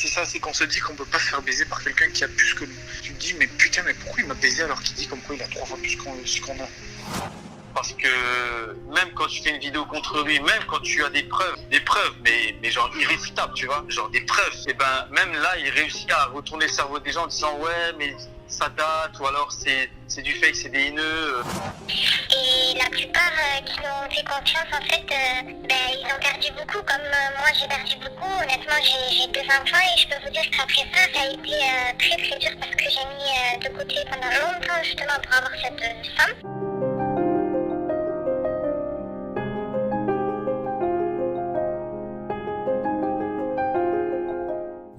c'est ça, c'est qu'on se dit qu'on peut pas se faire baiser par quelqu'un qui a plus que nous. Tu te dis, mais putain, mais pourquoi il m'a baisé alors qu'il dit comme quoi il a 3 fois plus qu'on a? Parce que même quand tu fais une vidéo contre lui, même quand tu as des preuves, mais genre irréfutables, tu vois, genre des preuves, et ben même là, il réussit à retourner le cerveau des gens en disant ouais, mais ça date, ou alors c'est du fake, c'est des haineux. Et la plupart qui m'ont fait confiance, en fait, ils ont perdu beaucoup, comme moi j'ai perdu beaucoup. Honnêtement, j'ai 2 enfants et je peux vous dire qu'après ça, ça a été très très dur parce que j'ai mis de côté pendant longtemps justement pour avoir cette somme.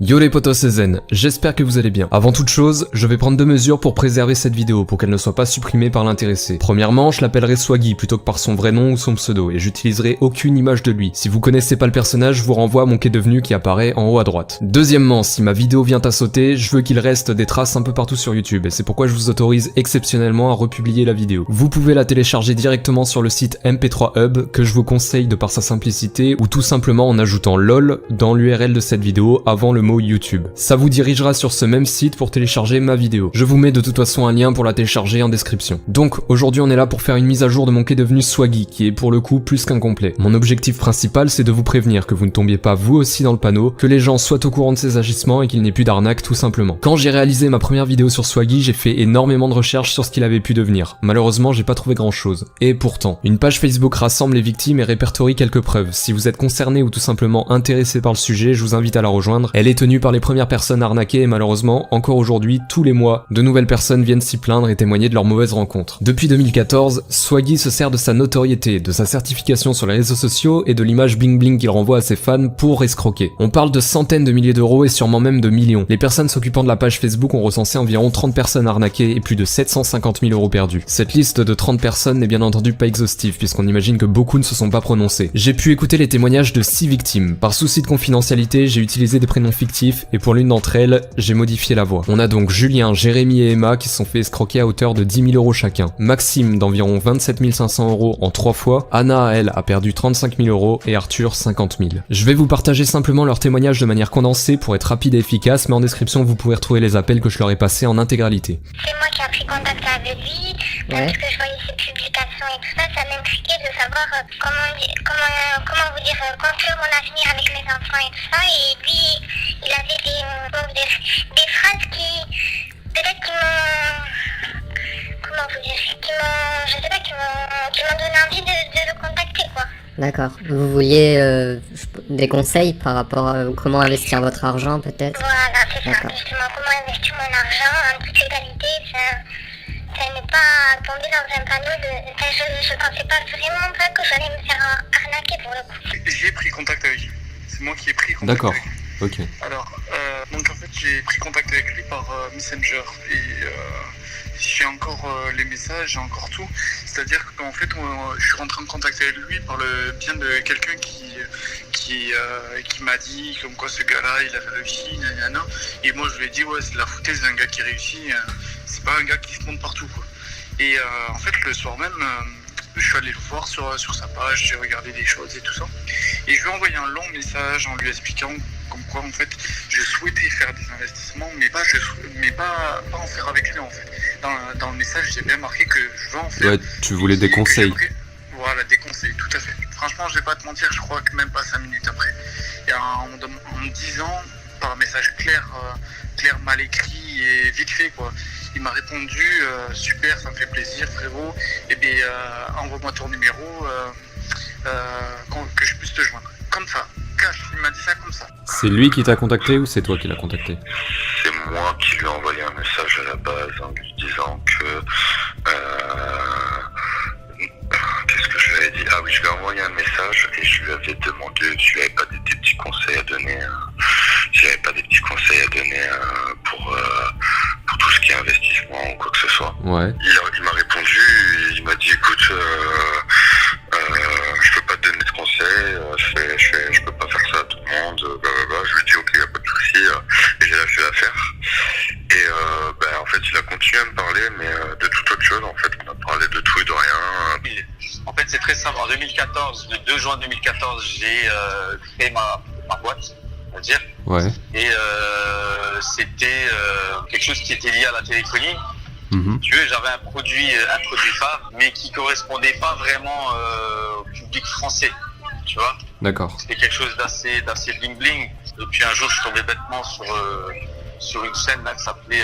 Yo les potos, c'est Zen, j'espère que vous allez bien. Avant toute chose, je vais prendre 2 mesures pour préserver cette vidéo, pour qu'elle ne soit pas supprimée par l'intéressé. Premièrement, je l'appellerai Swaggy plutôt que par son vrai nom ou son pseudo, et j'utiliserai aucune image de lui. Si vous connaissez pas le personnage, je vous renvoie à mon qu'est devenu qui apparaît en haut à droite. Deuxièmement, si ma vidéo vient à sauter, je veux qu'il reste des traces un peu partout sur YouTube, et c'est pourquoi je vous autorise exceptionnellement à republier la vidéo. Vous pouvez la télécharger directement sur le site MP3 Hub, que je vous conseille de par sa simplicité, ou tout simplement en ajoutant LOL dans l'URL de cette vidéo avant le mot YouTube. Ça vous dirigera sur ce même site pour télécharger ma vidéo. Je vous mets de toute façon un lien pour la télécharger en description. Donc aujourd'hui on est là pour faire une mise à jour de mon qu'est devenu Swaggy, qui est pour le coup plus qu'incomplet. Mon objectif principal c'est de vous prévenir que vous ne tombiez pas vous aussi dans le panneau, que les gens soient au courant de ses agissements et qu'il n'ait plus d'arnaque tout simplement. Quand j'ai réalisé ma première vidéo sur Swaggy, j'ai fait énormément de recherches sur ce qu'il avait pu devenir. Malheureusement j'ai pas trouvé grand chose. Et pourtant, une page Facebook rassemble les victimes et répertorie quelques preuves. Si vous êtes concerné ou tout simplement intéressé par le sujet, je vous invite à la rejoindre. Elle est tenue par les premières personnes arnaquées et malheureusement, encore aujourd'hui, tous les mois, de nouvelles personnes viennent s'y plaindre et témoigner de leurs mauvaises rencontres. Depuis 2014, Swaggy se sert de sa notoriété, de sa certification sur les réseaux sociaux et de l'image bling bling qu'il renvoie à ses fans pour escroquer. On parle de centaines de milliers d'euros et sûrement même de millions. Les personnes s'occupant de la page Facebook ont recensé environ 30 personnes arnaquées et plus de 750 000 euros perdus. Cette liste de 30 personnes n'est bien entendu pas exhaustive puisqu'on imagine que beaucoup ne se sont pas prononcés. J'ai pu écouter les témoignages de 6 victimes. Par souci de confidentialité, j'ai utilisé des prénoms fictifs et pour l'une d'entre elles, j'ai modifié la voix. On a donc Julien, Jérémy et Emma qui se sont fait escroquer à hauteur de 10 000 euros chacun. Maxime d'environ 27 500 euros en 3 fois. Anna, elle, a perdu 35 000 euros et Arthur 50 000. Je vais vous partager simplement leurs témoignages de manière condensée pour être rapide et efficace, mais en description vous pourrez retrouver les appels que je leur ai passés en intégralité. C'est moi qui ai pris contact avec lui, parce que je voyais ses publications et tout ça, ça m'intriguait de savoir comment vous dire, construire mon avenir avec mes enfants et tout ça, et lui, il avait des phrases qui, peut-être qui m'ont, comment vous dire, je sais pas, qui m'ont donné envie de le contacter, quoi. D'accord. Vous vouliez des conseils par rapport à comment investir votre argent, peut-être? Voilà, c'est ça, justement, comment investir mon argent en toute égalité, ça n'est pas tombé dans un panneau de... je pensais pas vraiment pas que j'allais me faire arnaquer pour le coup. J'ai pris contact avec lui. C'est moi qui ai pris contact. D'accord. Avec lui. Ok. Alors, donc en fait, j'ai pris contact avec lui par Messenger et j'ai encore les messages, j'ai encore tout. C'est-à-dire qu'en fait, je suis rentré en contact avec lui par le bien de quelqu'un qui m'a dit comme quoi ce gars-là, il avait réussi, nanana. Et moi, je lui ai dit, ouais, c'est de la foutaise d'un gars qui réussit. C'est pas un gars qui se monte partout, quoi. Et en fait, le soir même, je suis allé le voir sur sa page, j'ai regardé des choses et tout ça. Et je lui ai envoyé un long message en lui expliquant comme quoi en fait je souhaitais faire des investissements, mais pas en faire avec lui en fait. Dans le message, j'ai bien marqué que je veux en faire. Ouais, tu voulais des conseils. Voilà, des conseils, tout à fait. Franchement, je vais pas te mentir, je crois que même pas 5 minutes après. Et en me disant par un message clair, mal écrit et vite fait quoi. Il m'a répondu super, ça me fait plaisir frérot. Et bien envoie-moi ton numéro que je puisse te joindre. Comme ça, cash, il m'a dit ça comme ça. C'est lui qui t'a contacté ou c'est toi qui l'as contacté? C'est moi qui lui ai envoyé un message à la base en lui disant que... qu'est-ce que je lui ai dit? Ah oui, je lui ai envoyé un message et je lui avais demandé si je n'avais pas des petits conseils à donner, pour tout ce qui est investissement ou quoi que ce soit. Ouais. Il m'a répondu, il m'a dit écoute, je peux pas te donner de conseils, je peux pas faire ça à tout le monde, blablabla. Je lui ai dit ok, y a pas de souci, et j'ai lâché l'affaire. Et en fait il a continué à me parler, mais de toute autre chose. En fait on a parlé de tout et de rien. En fait c'est très simple, le 2 juin 2014 j'ai créé ma boîte, on va dire. Ouais. Et c'était quelque chose qui était lié à la téléphonie. Tu vois, j'avais un produit phare, mais qui correspondait pas vraiment au public français, tu vois. D'accord. C'était quelque chose d'assez bling bling. Et puis un jour, je suis tombé bêtement sur une chaîne là qui s'appelait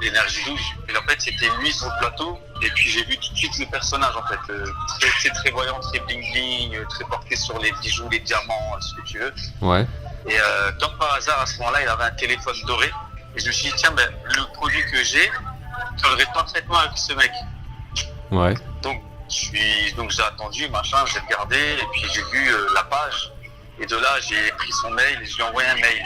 Énergie 12. Et en fait, c'était lui sur le plateau. Et puis j'ai vu tout de suite le personnage en fait, très voyant, très bling bling, très porté sur les bijoux, les diamants, ce que tu veux. Ouais. Et comme par hasard, à ce moment-là, il avait un téléphone doré. Et je me suis dit, tiens, ben, le produit que j'ai collerait parfaitement avec ce mec. Ouais. Donc j'ai attendu, machin, j'ai regardé, et puis j'ai vu la page. Et de là, j'ai pris son mail et je lui ai envoyé un mail.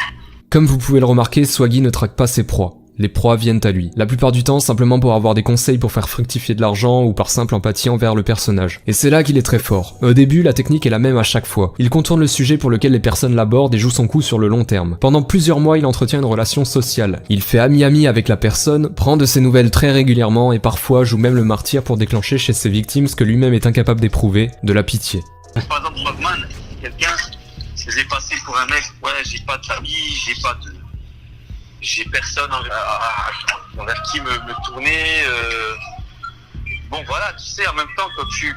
Comme vous pouvez le remarquer, Swaggy ne traque pas ses proies. Les proies viennent à lui. La plupart du temps, simplement pour avoir des conseils pour faire fructifier de l'argent ou par simple empathie envers le personnage. Et c'est là qu'il est très fort. Au début, la technique est la même à chaque fois. Il contourne le sujet pour lequel les personnes l'abordent et joue son coup sur le long terme. Pendant plusieurs mois, il entretient une relation sociale. Il fait ami-ami avec la personne, prend de ses nouvelles très régulièrement et parfois joue même le martyr pour déclencher chez ses victimes ce que lui-même est incapable d'éprouver, de la pitié. Par exemple, Frogman, quelqu'un se faisait passer pour un mec, ouais, j'ai pas de famille, j'ai personne envers qui me tourner. Bon voilà, tu sais, en même temps,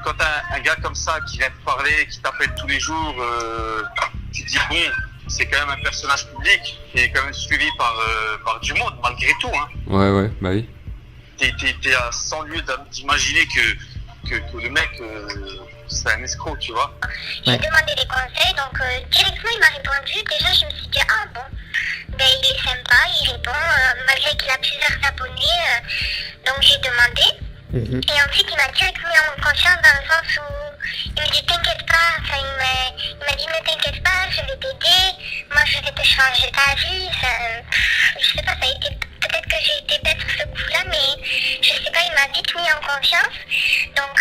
quand t'as un gars comme ça qui vient te parler, qui t'appelle tous les jours, tu te dis bon, c'est quand même un personnage public qui est quand même suivi par du monde malgré tout. Hein. Ouais, bah oui. T'es à 100 lieues d'imaginer que le mec c'est un escroc, tu vois. J'ai demandé des conseils, donc directement il m'a répondu. Déjà je me suis dit ah bon, ben il est sympa, il répond malgré qu'il a plusieurs abonnés, donc j'ai demandé. Et ensuite il m'a directement mis en confiance dans le sens où il me dit t'inquiète pas, enfin, il m'a dit ne t'inquiète pas, je vais t'aider, moi je vais te changer ta vie. Je sais pas, ça a été peut-être que j'ai été bête sur ce coup-là, mais je sais pas, il m'a vite mis en confiance. Donc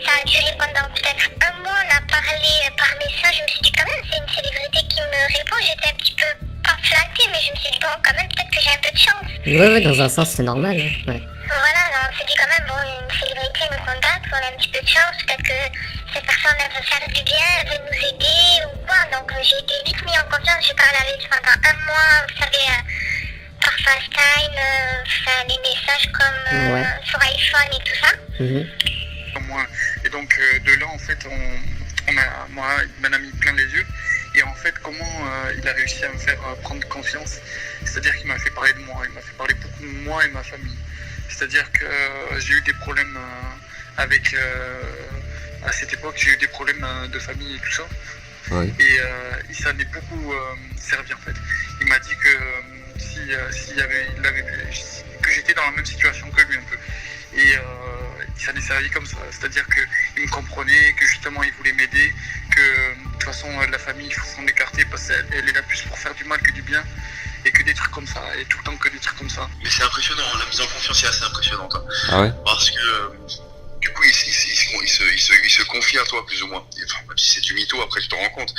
ça a duré pendant peut-être un mois, on a parlé par message, je me suis dit quand même c'est une célébrité qui me répond, j'étais un petit peu pas flattée, mais je me suis dit bon quand même peut-être que j'ai un peu de chance. Ouais, dans un sens c'est normal, ouais. Voilà, on s'est dit quand même, bon, une célébrité nous contacte, on a un petit peu de chance, peut-être que cette personne elle veut faire du bien, elle veut nous aider ou quoi. Donc j'ai été vite mis en confiance, j'ai parlé avec lui pendant un mois, vous savez, par FaceTime, les messages comme sur iPhone et tout ça. Et donc de là en fait moi il m'en a mis plein les yeux. Et en fait comment il a réussi à me faire prendre confiance, c'est-à-dire qu'il m'a fait parler de moi, il m'a fait parler beaucoup de moi et ma famille. C'est-à-dire que j'ai eu des problèmes avec à cette époque j'ai eu des problèmes de famille et tout ça. Ouais. Et ça m'est beaucoup servi en fait. Il m'a dit que que j'étais dans la même situation que lui un peu. Et ça m'est servi comme ça, c'est-à-dire qu'il me comprenait, que justement il voulait m'aider, que de toute façon la famille il faut s'en écarter parce qu'elle est là plus pour faire du mal que du bien, et que des trucs comme ça, et tout le temps que des trucs comme ça. Mais c'est impressionnant, la mise en confiance est assez impressionnante. Hein. Ah ouais. Parce que du coup il se confie à toi plus ou moins. Enfin, même si c'est du mytho, après tu te rends compte.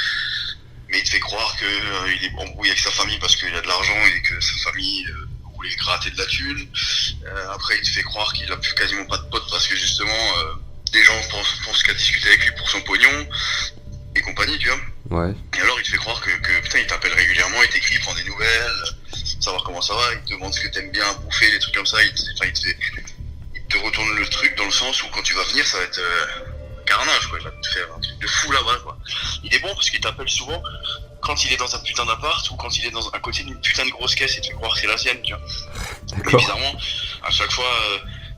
Mais il te fait croire qu'il est embrouillé avec sa famille parce qu'il a de l'argent et que sa famille voulait gratter de la thune. Après il te fait croire qu'il a plus quasiment pas de potes parce que justement les gens pensent qu'à discuter avec lui pour son pognon et compagnie, tu vois. Ouais. Et alors il te fait croire que putain il t'appelle régulièrement, il t'écrit, il prend des nouvelles, savoir comment ça va, il te demande ce que t'aimes bien bouffer, des trucs comme ça, il te retourne le truc dans le sens où quand tu vas venir ça va être carnage quoi, il va te faire un truc de fou là-bas quoi. Il est bon parce qu'il t'appelle souvent quand il est dans un putain d'appart ou quand il est à côté d'une putain de grosse caisse et te fait croire que c'est la sienne, tu vois. Mais bizarrement, à chaque fois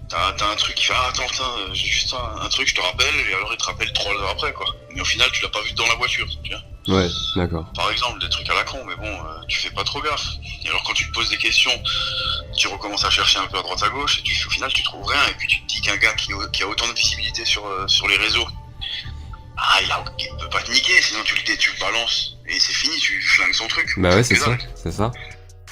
t'as un truc qui fait ah attends putain j'ai juste un truc je te rappelle, et alors il te rappelle 3 heures après quoi. Mais au final tu l'as pas vu dans la voiture, tu vois. Ouais, d'accord. Par exemple, des trucs à la con, mais bon, tu fais pas trop gaffe. Et alors quand tu te poses des questions, tu recommences à chercher un peu à droite à gauche, et au final tu trouves rien, et puis tu te dis qu'un gars qui a autant de visibilité sur les réseaux, il peut pas te niquer, sinon tu le balances, et c'est fini, tu flingues son truc. Bah ouais, c'est ça.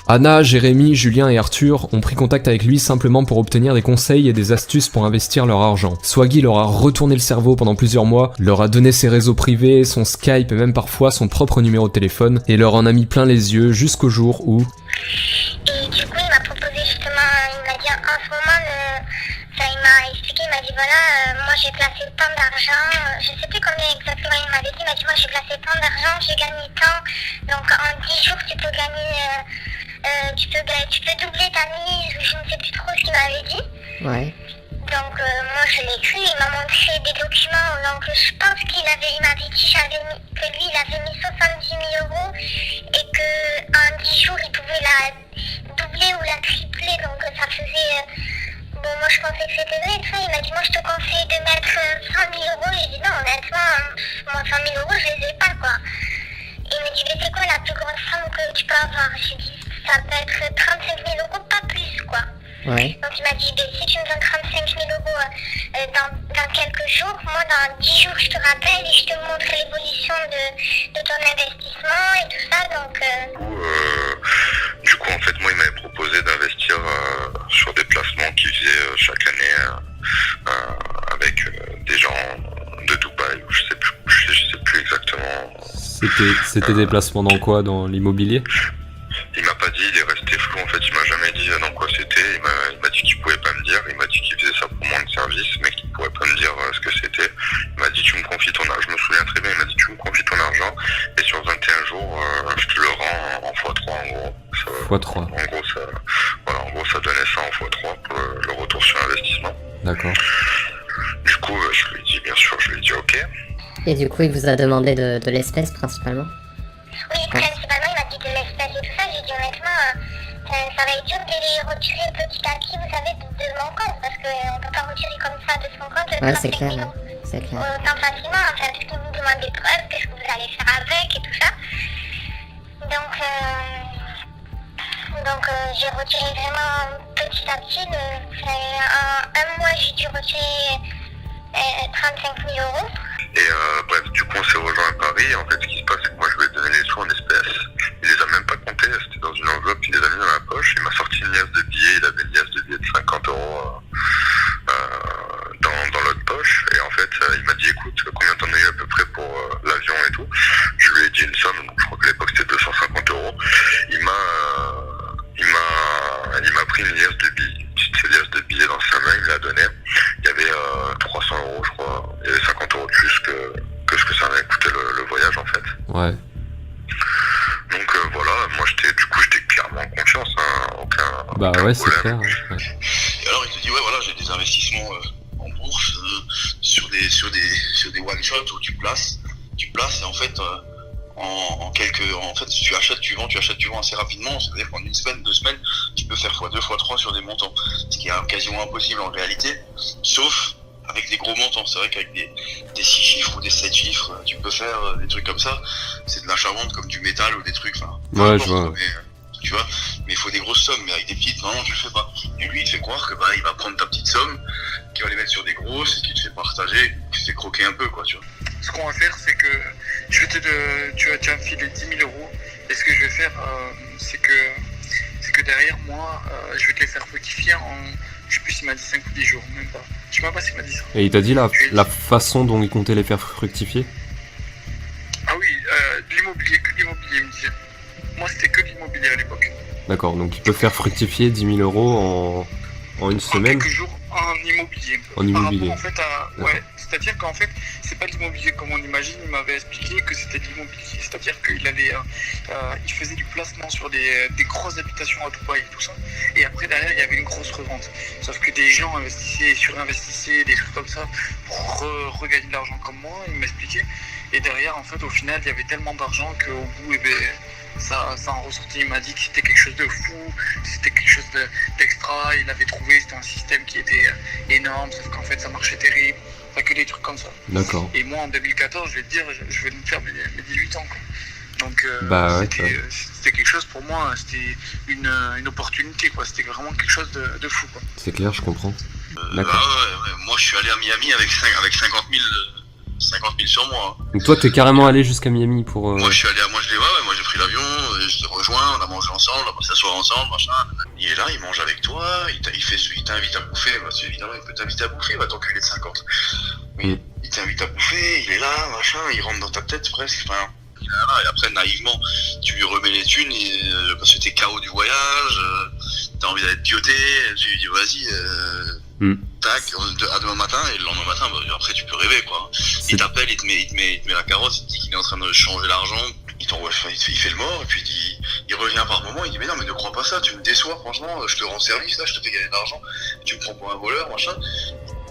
Anna, Jérémy, Julien et Arthur ont pris contact avec lui simplement pour obtenir des conseils et des astuces pour investir leur argent. Swaggy leur a retourné le cerveau pendant plusieurs mois, leur a donné ses réseaux privés, son Skype et même parfois son propre numéro de téléphone, et leur en a mis plein les yeux jusqu'au jour où... Et du coup il m'a proposé justement, il m'a dit en ce moment, il m'a expliqué, il m'a dit voilà, moi j'ai placé tant d'argent, je sais plus combien exactement il m'avait dit, il m'a dit moi j'ai placé tant d'argent, j'ai gagné tant, donc en 10 jours tu peux gagner, tu peux doubler ta mise, ou je ne sais plus trop ce qu'il m'avait dit. Ouais. Donc moi je l'ai cru, il m'a montré des documents, donc je pense il m'avait dit que lui il avait mis 70 000 euros et qu'en 10 jours il pouvait la doubler ou la tripler, donc ça faisait... bon moi je pensais que c'était vrai, tout ça. Il m'a dit moi je te conseille de mettre 100 000 euros, j'ai dit non honnêtement, moi 100 000 euros je les ai pas quoi. Il me dit mais c'est quoi la plus grosse somme que tu peux avoir? J'ai dit ça peut être 35 000 euros, pas plus quoi. Ouais. Donc il m'a dit, si tu me donnes 35 000 euros dans quelques jours, moi dans 10 jours je te rappelle et je te montre l'évolution de ton investissement et tout ça. Donc, Du coup, en fait, moi, il m'avait proposé d'investir sur des placements qu'il faisait chaque année avec des gens de Dubaï, ou je sais plus exactement. C'était des placements dans quoi? Dans l'immobilier? Il m'a pas dit, il est resté flou en fait, il m'a jamais dit dans quoi c'était, il m'a dit qu'il pouvait pas me dire, il m'a dit qu'il faisait ça pour moins de service, mais qu'il pourrait pas me dire ce que c'était. Il m'a dit tu me confies ton argent, je me souviens très bien, il m'a dit tu me confies ton argent, et sur 21 jours, je te le rends en x3 en gros. x3. En gros ça donnait ça en x3 pour le retour sur investissement. D'accord. Du coup, je lui ai dit bien sûr, je lui ai dit ok. Et du coup, il vous a demandé de l'espèce principalement? oui, principalement il m'a dit de l'espèce et tout ça. J'ai dit honnêtement, ça va être dur de les retirer petit à petit, vous savez, de mon compte, parce qu'on peut pas retirer comme ça de son compte. Ouais, c'est clair, c'est clair. Autant facilement, enfin, parce que vous me demandez des preuves, qu'est-ce que vous allez faire avec et tout ça. Donc j'ai retiré vraiment petit à petit. En un mois, j'ai dû retirer 35 000 euros. Et bref, du coup on s'est rejoint à Paris, en fait ce qui se passe c'est que moi je lui ai donné les sous en espèces, il les a même pas comptés, c'était dans une enveloppe, il les a mis dans la poche, il m'a sorti une liasse de billets, il avait une liasse de billets de 50 euros dans l'autre poche, et en fait il m'a dit écoute combien t'en as eu à peu près pour l'avion et tout, je lui ai dit une somme, donc je crois que à l'époque c'était 250 euros, il m'a pris une liasse de billets, une petite liasse de billets dans sa main, il me l'a donné, il y avait 300 euros je crois, il y avait 50 euros de plus que ce que ça avait coûté le voyage en fait. Ouais. Donc voilà, moi j'étais clairement en confiance, hein, Bah aucun ouais, c'est problème. clair. Ouais. Et alors il te dit ouais voilà j'ai des investissements en bourse sur des one shot où tu places et en fait en fait tu achètes tu vends assez rapidement, c'est-à-dire qu'en une semaine, 2 semaines tu peux faire x2 x3 sur des montants, ce qui est quasiment impossible en réalité, sauf avec des gros montants. C'est vrai qu'avec des 6 chiffres ou des 7 chiffres tu peux faire des trucs comme ça, c'est de l'achat-vente comme du métal ou des trucs, enfin Ouais, je vois. tu vois, mais il faut des grosses sommes, mais avec des petites, non, tu le fais pas. Et lui, il te fait croire que bah, il va prendre ta petite somme, qu'il va les mettre sur des grosses, et qu'il te fait partager, qu'il te fait croquer un peu, quoi, tu vois. Ce qu'on va faire, c'est que tu vas me filer 10 000 euros, et ce que je vais faire, c'est que derrière moi, je vais te les faire fructifier en, je sais plus s'il m'a dit 5 ou 10 jours, même pas. Je sais même pas s'il m'a dit ça. Et il t'a dit la façon dont il comptait les faire fructifier? Ah oui, de l'immobilier, que de l'immobilier, il me disait. Moi, c'était que de l'immobilier à l'époque. D'accord, donc il peut faire fructifier 10 000 euros en une semaine? En quelques jours, en immobilier. En immobilier. Par rapport, en fait, ouais, c'est-à-dire qu'en fait, c'est pas de l'immobilier comme on imagine, il m'avait expliqué que c'était de l'immobilier. C'est-à-dire qu'il allait, il faisait du placement sur des grosses habitations à Dubaï et tout ça. Et après, derrière, il y avait une grosse revente. Sauf que des gens investissaient, surinvestissaient, des trucs comme ça, pour regagner de l'argent comme moi, il m'expliquait. Et derrière, en fait, au final, il y avait tellement d'argent qu'au bout, eh ben, ça en ressortait. Il m'a dit que c'était quelque chose de fou, c'était quelque chose d'extra. Il avait trouvé, c'était un système qui était énorme, sauf qu'en fait, ça marchait terrible. Enfin, que des trucs comme ça. D'accord. Et moi, en 2014, je vais te dire, je vais me faire mes 18 ans, quoi. Donc, Bah ouais, c'était quelque chose pour moi, c'était une opportunité, quoi. C'était vraiment quelque chose de fou, quoi. C'est clair, je comprends. Ouais. Moi, je suis allé à Miami avec 50 000 sur moi. Donc toi, t'es carrément allé jusqu'à Miami pour... Moi, j'ai pris l'avion, je l'ai rejoint, on a mangé ensemble, on a passé la soirée ensemble, machin. Il est là, il mange avec toi, il t'invite à bouffer, bah, évidemment, il peut t'inviter à bouffer, il va t'enculer de 50. Oui, il t'invite à bouffer, il est là, machin, il rentre dans ta tête presque, enfin, il est là, et après, naïvement, tu lui remets les thunes, parce que t'es KO du voyage, t'as envie d'être pioté, tu lui dis, vas-y, Tac, à demain matin, et le lendemain matin, bah, après tu peux rêver quoi. Il t'appelle, il te met la carotte, il te dit qu'il est en train de changer l'argent, il fait le mort, et puis il revient par moment, il dit mais non mais ne crois pas ça, tu me déçois franchement, je te rends service là, je te fais gagner de l'argent, tu me prends pour un voleur, machin.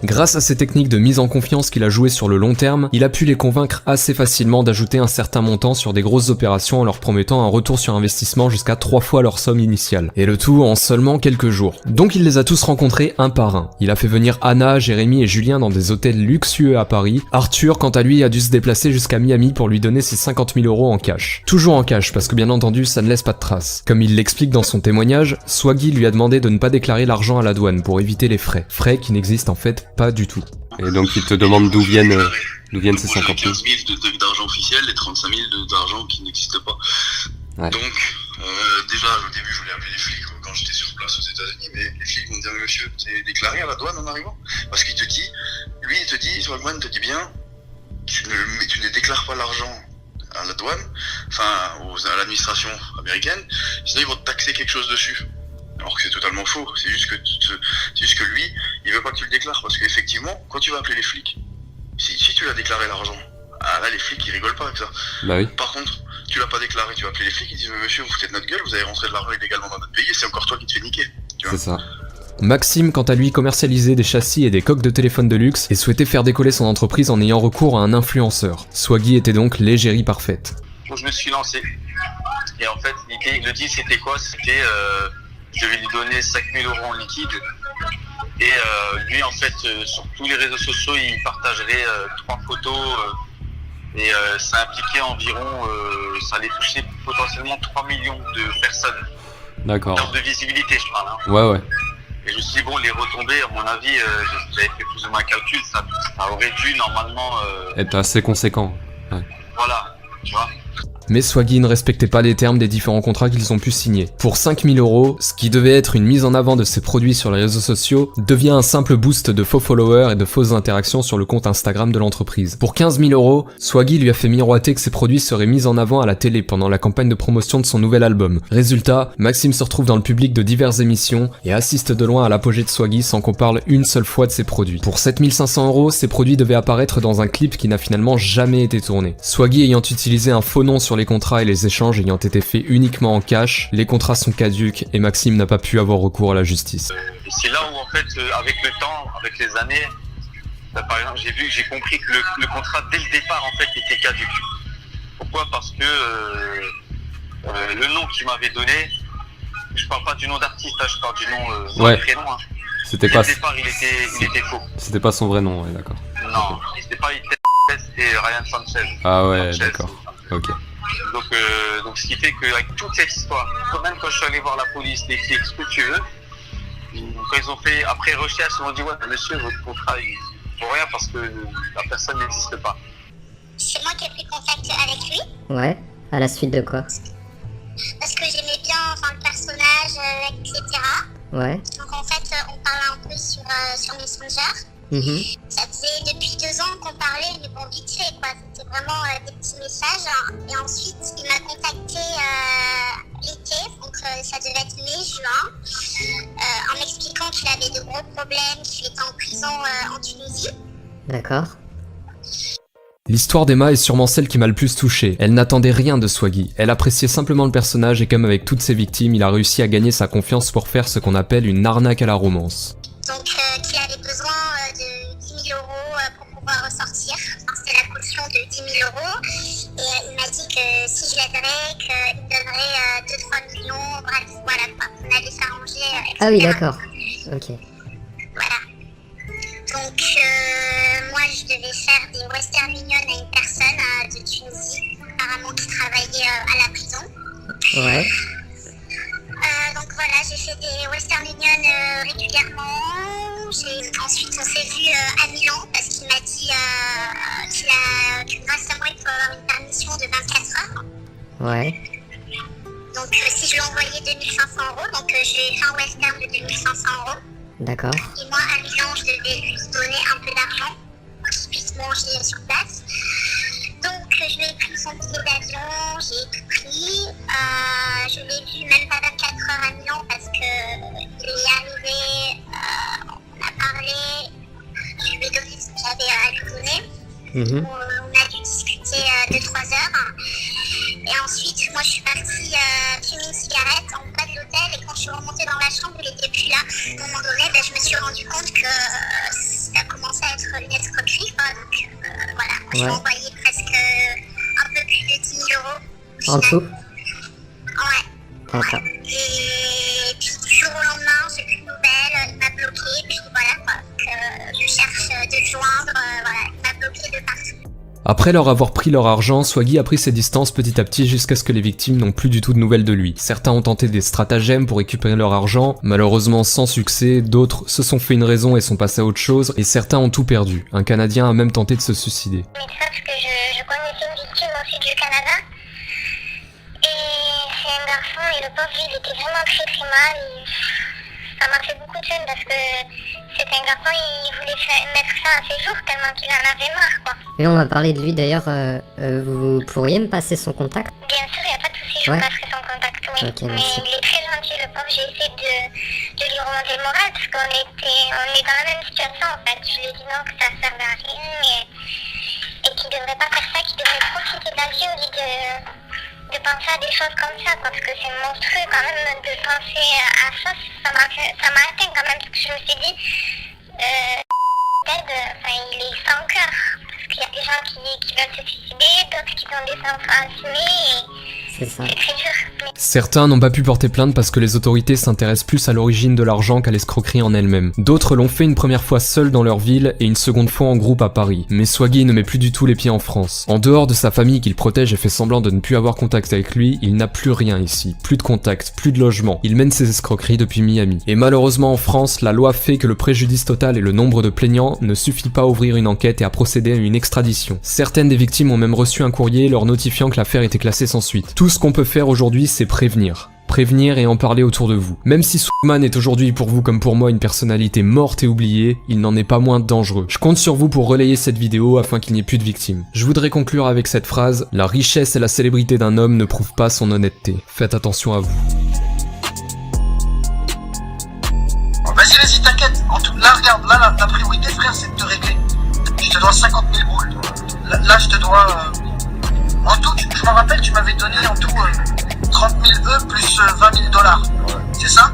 Grâce à ces techniques de mise en confiance qu'il a jouées sur le long terme, il a pu les convaincre assez facilement d'ajouter un certain montant sur des grosses opérations en leur promettant un retour sur investissement jusqu'à 3 fois leur somme initiale. Et le tout en seulement quelques jours. Donc il les a tous rencontrés un par un. Il a fait venir Anna, Jérémy et Julien dans des hôtels luxueux à Paris. Arthur, quant à lui, a dû se déplacer jusqu'à Miami pour lui donner ses 50 000 € en cash. Toujours en cash, parce que bien entendu, ça ne laisse pas de traces. Comme il l'explique dans son témoignage, Swaggy lui a demandé de ne pas déclarer l'argent à la douane pour éviter les frais. Frais qui n'existent en fait pas du tout. Et donc il te demande d'où viennent ces 50 000. 15 000 d'argent officiel et 35 000 d'argent qui n'existe pas. Ouais. Donc, déjà, au début, je voulais appeler les flics quand j'étais sur place aux États-Unis, mais les flics m'ont dit « Monsieur, t'es déclaré à la douane en arrivant ?» Parce qu'il te dit, Swagman te dit bien, tu ne déclares pas l'argent à la douane, enfin, à l'administration américaine, sinon ils vont te taxer quelque chose dessus. Alors que c'est totalement faux, c'est juste que lui, il veut pas que tu le déclares, parce qu'effectivement, quand tu vas appeler les flics, si tu l'as déclaré l'argent, là les flics ils rigolent pas avec ça. Bah oui. Par contre, tu l'as pas déclaré, tu vas appeler les flics, ils disent mais monsieur, vous foutez de notre gueule, vous avez rentré de l'argent illégalement dans notre pays, et c'est encore toi qui te fais niquer. Tu vois. C'est ça. Maxime, quant à lui, commercialisait des châssis et des coques de téléphone de luxe et souhaitait faire décoller son entreprise en ayant recours à un influenceur. Swaggy était donc l'égérie parfaite. Donc je me suis lancé. Et en fait, le deal c'était quoi? C'était je vais lui donner 5 000 € en liquide. Et lui, en fait, sur tous les réseaux sociaux, il partagerait 3 photos. Et ça impliquait environ, ça allait toucher potentiellement 3 millions de personnes. D'accord. En termes de visibilité, je parle. Hein. Ouais. Et je me suis dit, bon, les retombées, à mon avis, j'avais fait plus ou moins un calcul, ça aurait dû normalement... être assez conséquent. Ouais. Voilà, tu vois. Mais Swaggy ne respectait pas les termes des différents contrats qu'ils ont pu signer. Pour 5 000 €, ce qui devait être une mise en avant de ses produits sur les réseaux sociaux, devient un simple boost de faux followers et de fausses interactions sur le compte Instagram de l'entreprise. Pour 15 000 €, Swaggy lui a fait miroiter que ses produits seraient mis en avant à la télé pendant la campagne de promotion de son nouvel album. Résultat, Maxime se retrouve dans le public de diverses émissions et assiste de loin à l'apogée de Swaggy sans qu'on parle une seule fois de ses produits. Pour 7 500 €, ses produits devaient apparaître dans un clip qui n'a finalement jamais été tourné. Swaggy ayant utilisé un faux nom sur les contrats et les échanges ayant été faits uniquement en cash, les contrats sont caducs et Maxime n'a pas pu avoir recours à la justice. Et c'est là où en fait, avec le temps, avec les années, par exemple, j'ai compris que le contrat dès le départ en fait était caduc. Pourquoi? Parce que le nom qu'il m'avait donné, je parle pas du nom d'artiste, hein, je parle du nom du prénom. Hein. C'était dès pas. le départ, il était faux. C'était pas son vrai nom, ouais, d'accord. Non, c'était pas c'était Ryan Sanchez. Ah ouais, Sanchez. d'accord. Ok. Donc ce qui fait qu'avec toute cette histoire, même quand je suis allé voir la police, les flics, ce que tu veux, quand ils ont fait après recherche, ils m'ont dit ouais monsieur, votre contrat il vaut rien parce que la personne n'existe pas. C'est moi qui ai pris contact avec lui. Ouais, à la suite de quoi? Parce que j'aimais bien le personnage, etc. Ouais. Donc en fait, on parlait un peu sur Messenger. Ça faisait depuis 2 ans qu'on parlait, mais bon, vite fait, quoi. C'était vraiment des petits messages. Et ensuite, il m'a contacté l'été, donc ça devait être mai-juin, en m'expliquant qu'il avait de gros problèmes, qu'il était en prison en Tunisie. D'accord. L'histoire d'Emma est sûrement celle qui m'a le plus touché. Elle n'attendait rien de Swaggy. Elle appréciait simplement le personnage et comme avec toutes ses victimes, il a réussi à gagner sa confiance pour faire ce qu'on appelle une arnaque à la romance. Donc qu'il avait besoin de 10 000 € pour pouvoir ressortir. Enfin, c'était la caution de 10 000 €. Et il m'a dit que si je l'aiderais, qu'il me donnerait 2-3 millions. Bref, voilà quoi. On allait s'arranger. Ah oui, d'accord. Ok. Voilà. Donc moi je devais faire des Western Union à une personne de Tunisie, apparemment qui travaillait à la prison. Ouais. Donc voilà, j'ai fait des Western Union régulièrement. Ensuite on s'est vu à Milan parce qu'il m'a dit que grâce à moi il faut avoir une permission de 24 heures. Ouais. Donc si je lui envoyais 2 500 €, donc j'ai fait un Western de 2 500 €. D'accord. Et moi à Milan je devais lui donner un peu d'argent pour qu'il puisse manger sur place. Donc je lui ai pris son billet d'avion, j'ai tout pris. Je l'ai vu même pas 24 heures à Milan parce que il est arrivé, on a parlé Mhm. où on a dû discuter 2-3 heures. Et ensuite, moi je suis partie fumer une cigarette en bas de l'hôtel, et quand je suis remontée dans la chambre, il était plus là. À un moment donné, je me suis rendu compte que ça commençait à être une escroquerie, quoi. Donc voilà, je lui ai envoyé presque un peu plus de 10 000 euros. En tout? Ouais. D'accord. Et puis du jour au lendemain, j'ai plus de nouvelles, il m'a bloqué, puis voilà quoi. Donc, je cherche de le joindre, voilà, il m'a bloqué de partout. Après leur avoir pris leur argent, Swaggy a pris ses distances petit à petit jusqu'à ce que les victimes n'ont plus du tout de nouvelles de lui. Certains ont tenté des stratagèmes pour récupérer leur argent, malheureusement sans succès, d'autres se sont fait une raison et sont passés à autre chose, et certains ont tout perdu. Un Canadien a même tenté de se suicider. Mais sauf que je connaissais une victime aussi du Canada, et c'est un garçon, et le pauvre il était vraiment très mal, ça m'a fait beaucoup de peine parce que c'était un garçon, il voulait mettre ça à ses jours tellement qu'il en avait marre quoi. Et on va parler de lui d'ailleurs, vous pourriez me passer son contact? Bien sûr, il n'y a pas de souci, je vous passerai son contact, oui. Ok, mais merci. il est très gentil, le pauvre, j'ai essayé de lui remonter le moral parce qu'on est dans la même situation en fait. Je lui ai dit non, que ça servait à rien et qu'il devrait pas faire ça, qu'il devrait profiter de la vie au lieu de penser à des choses comme ça, parce que c'est monstrueux quand même de penser à ça. Ça m'a atteint quand même, parce que je me suis dit, il est sans cœur, parce qu'il y a des gens qui veulent se suicider, d'autres qui ont des enfants assumés, C'est ça. et c'est très dur. Mais Certains n'ont pas pu porter plainte parce que les autorités s'intéressent plus à l'origine de l'argent qu'à l'escroquerie en elle-même. D'autres l'ont fait une première fois seuls dans leur ville et une seconde fois en groupe à Paris. Mais Swaggy ne met plus du tout les pieds en France. En dehors de sa famille qu'il protège et fait semblant de ne plus avoir contact avec lui, il n'a plus rien ici. Plus de contact, plus de logement. Il mène ses escroqueries depuis Miami. Et malheureusement en France, la loi fait que le préjudice total et le nombre de plaignants ne suffit pas à ouvrir une enquête et à procéder à une extradition. Certaines des victimes ont même reçu un courrier leur notifiant que l'affaire était classée sans suite. Tout ce qu'on peut faire aujourd'hui, c'est prévenir. Prévenir et en parler autour de vous. Même si Swagman est aujourd'hui pour vous comme pour moi une personnalité morte et oubliée, il n'en est pas moins dangereux. Je compte sur vous pour relayer cette vidéo afin qu'il n'y ait plus de victimes. Je voudrais conclure avec cette phrase: la richesse et la célébrité d'un homme ne prouvent pas son honnêteté. Faites attention à vous. Vas-y, t'inquiète. Là, regarde, là, la priorité, frère, c'est de te régler. Je te dois 50 000 boules. Là, je te dois... En tout, je me rappelle, tu m'avais donné en tout 30 000 E plus 20 000 $. C'est ça?